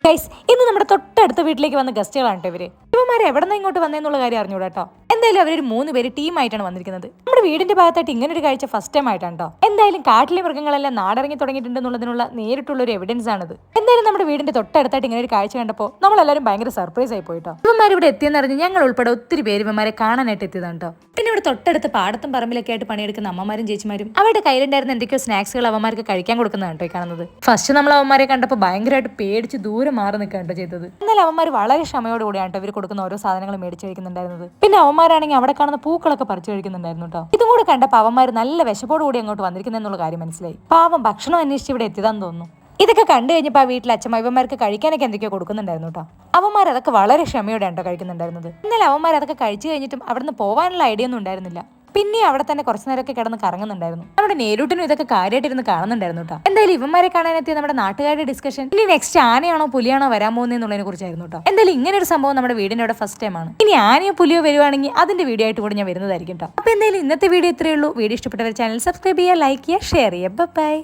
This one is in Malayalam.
ഗൈസ്, ഇന്ന് നമ്മുടെ തൊട്ടടുത്ത വീട്ടിലേക്ക് വന്ന ഗസ്റ്റുകളാണ് കേട്ടോ ഇവര്. ഇവന്മാരെ എവിടെ നിന്ന് ഇങ്ങോട്ട് വന്നേന്നുള്ള കാര്യം അറിഞ്ഞൂടാ കേട്ടോ. എന്തായാലും അവരൊരു 3 പേര് ടീമായിട്ടാണ് വന്നിരിക്കുന്നത്. നമ്മുടെ വീടിന്റെ ഭാഗത്തായിട്ട് ഇങ്ങനെ ഒരു കാഴ്ച ഫസ്റ്റ് ടൈം ആയിട്ടാണ് കേട്ടോ. എന്തായാലും കാട്ടിലെ മൃഗങ്ങളെല്ലാം നാടിറങ്ങി തുടങ്ങിയിട്ടുണ്ടെന്നുള്ളതിനുള്ള നേരിട്ടുള്ള ഒരു എവിഡൻസ് ആണിത്. എന്തായാലും നമ്മുടെ വീടിന്റെ തൊട്ടടുത്തായിട്ട് ഇങ്ങനെ ഒരു കാഴ്ച കണ്ടപ്പോൾ നമ്മളെല്ലാവരും ഭയങ്കര സർപ്രൈസ് ആയി പോയിട്ടോ. ഇവന്മാർ ഇവിടെ എത്തിയെന്ന് അറിഞ്ഞ് ഞങ്ങൾ ഉൾപ്പെടെ ഒത്തിരി പേര് ഇവന്മാരെ കാണാനായിട്ട് എത്തിയതാണ് കേട്ടോ. പിന്നെ ഇവിടെ തൊട്ടടുത്ത് പാടത്തും പറമ്പിലൊക്കെ ആയിട്ട് പണിയെടുക്കുന്ന അമ്മമാരും ചേച്ചിമാരും അവരുടെ കയ്യിലുണ്ടായിരുന്ന എന്തൊക്കെയോ സ്നാക്സുകൾ അവന്മാർക്ക് കഴിക്കാൻ കൊടുക്കുന്നതാണ് കേട്ടോ കാണുന്നത്. ഫസ്റ്റ് നമ്മൾ അവന്മാരെ കണ്ടപ്പോൾ ഭയങ്കരമായിട്ട് പേടിച്ച് ദൂരെ മാറി നിൽക്കുകയാണ് ചെയ്തത്. എന്നാൽ അവന്മാർ വളരെ ക്ഷമയോടുകൂടിയാണ് ഇവർ കൊടുക്കുന്ന ഓരോ സാധനങ്ങൾ മേടിച്ച് കഴിക്കുന്നുണ്ടായിരുന്നത്. പിന്നെ അവന്മാരാണെങ്കിൽ അവിടെ കാണുന്ന പൂക്കളൊക്കെ പറിച്ചു കഴിക്കുന്നുണ്ടായിരുന്നു കേട്ടോ. ഇതും കൂടെ കണ്ടപ്പോൾ അവന്മാർ നല്ല വിശപ്പോടുകൂടി അങ്ങോട്ട് വന്നിരിക്കുന്നെന്നുള്ള കാര്യം മനസ്സിലായി. പാവം ഭക്ഷണം അന്വേഷിച്ച് ഇവിടെ എത്തിയതാന്ന് തോന്നുന്നു. ഇതൊക്കെ കണ്ടു കഴിഞ്ഞപ്പോൾ ആ വീട്ടിലെ അച്ഛമ്മ ഇവന്മാർക്ക് കഴിക്കാനൊക്കെ എന്തൊക്കെയോ കൊടുക്കുന്നുണ്ടായിരുന്നു കേട്ടോ. അവന്മാർ അതൊക്കെ വളരെ ക്ഷമയോടെയാണ് കേട്ടോ കഴിക്കുന്നുണ്ടായിരുന്നത്. എന്നാൽ അവന്മാർ അതൊക്കെ കഴിച്ചു കഴിഞ്ഞിട്ടും അവിടുന്ന് പോകാനുള്ള ഐഡിയ ഒന്നും ഉണ്ടായിരുന്നില്ല. പിന്നെ അവിടെ തന്നെ കുറച്ചു നേരമൊക്കെ കിടന്ന് കറങ്ങുന്നുണ്ടായിരുന്നു. നമ്മുടെ നേരിട്ടിനും ഇതൊക്കെ കാര്യമായിട്ടിരുന്ന് കാണുന്നുണ്ടായിരുന്നു കേട്ടോ. എന്തായാലും ഇവന്മാരെ കാണാനെത്തിയ നമ്മുടെ നാട്ടുകാരുടെ ഡിസ്കഷൻ ഇനി നെക്സ്റ്റ് ആനയാണോ പുലിയാണോ വരാൻ പോകുന്നതിനുള്ളതിനെ കുറിച്ചായിരുന്നു കേട്ടോ. എന്തായാലും ഇങ്ങനെ ഒരു സംഭവം നമ്മുടെ വീടിന്റെ അവിടെ ഫസ്റ്റ് ടൈം ആണ്. ഇനി ആനയോ പുലിയോ വരുവാണെങ്കിൽ അതിന്റെ വീഡിയോ ആയിട്ട് കൂടെ ഞാൻ വരുന്നതായിരിക്കും കേട്ടോ. അപ്പൊ എന്തായാലും ഇന്നത്തെ വീഡിയോ ഇത്രയേ ഉള്ളൂ. വീഡിയോ ഇഷ്ടപ്പെട്ടവർ ചാനൽ സബ്സ്ക്രൈബ് ചെയ്യുക, ലൈക്ക് ചെയ്യുക, ഷെയർ ചെയ്യുക. ബൈ.